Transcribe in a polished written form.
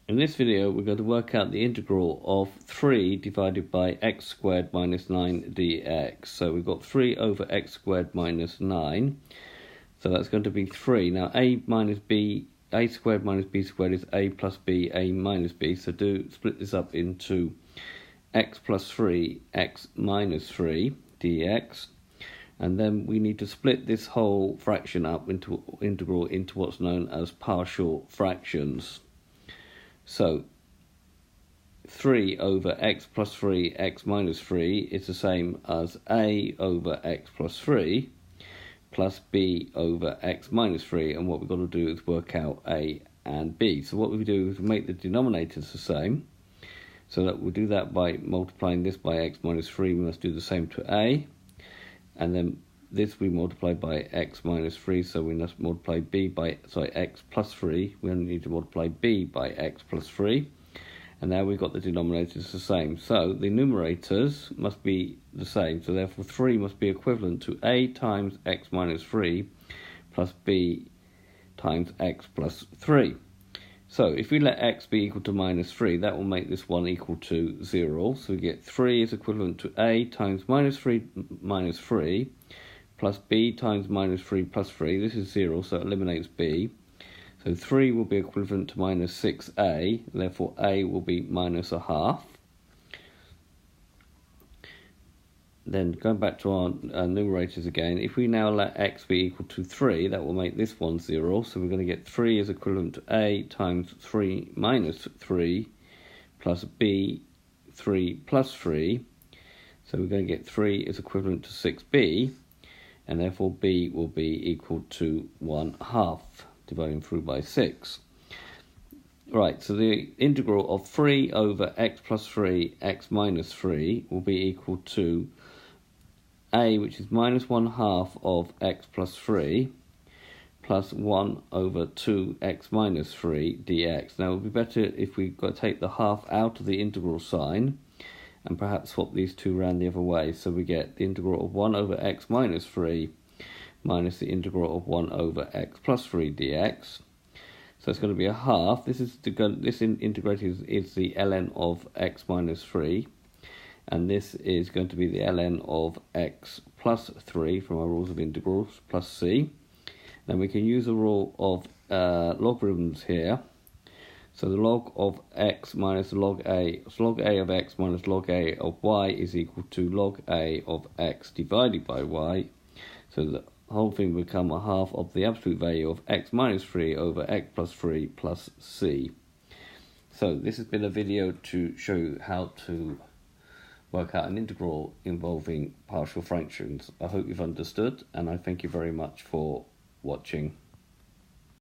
In this video, we're going to work out the integral of 3 divided by x squared minus 9 dx. So we've got 3 over x squared minus 9. So that's going to be 3. Now, a squared minus b squared is a plus b, a minus b. So do split this up into x plus 3, x minus 3 dx. And then we need to split this whole fraction up into integral into what's known as partial fractions. So 3 over x plus 3, x minus 3 is the same as a over x plus 3 plus b over x minus 3. And what we've got to do is work out a and b. So what we do is make the denominators the same. So that we'll do that by multiplying this by x minus 3. We must do the same to a. And then this we multiply by x minus 3, so we must multiply x plus 3. We only need to multiply b by x plus 3. And now we've got the denominators the same. So the numerators must be the same. So therefore 3 must be equivalent to a times x minus 3 plus b times x plus 3. So if we let x be equal to minus 3, that will make this one equal to 0. So we get 3 is equivalent to a times minus 3 minus 3 plus b times minus 3 plus 3. This is 0, so it eliminates b. So 3 will be equivalent to minus 6a, therefore a will be minus a half. Then going back to our numerators again, if we now let x be equal to 3, that will make this one 0. So we're going to get 3 is equivalent to a times 3 minus 3 plus b 3 plus 3. So we're going to get 3 is equivalent to 6b, and therefore b will be equal to 1/2, dividing through by 6. Right, so the integral of 3 over x plus 3, x minus 3 will be equal to a, which is minus 1/2 of x plus 3, plus 1 over 2x minus 3 dx. Now it would be better if we take the half out of the integral sign and perhaps swap these two around the other way. So we get the integral of 1 over x minus 3 minus the integral of 1 over x plus 3 dx. So it's going to be a half. This integrated is the ln of x minus 3. And this is going to be the ln of x plus 3 from our rules of integrals, plus c. Then we can use the rule of logarithms here. So the log of x minus log a, so log a of x minus log a of y is equal to log a of x divided by y. So the whole thing will become a half of the absolute value of x minus 3 over x plus 3 plus c. So this has been a video to show you how to work out an integral involving partial fractions. I hope you've understood, and I thank you very much for watching.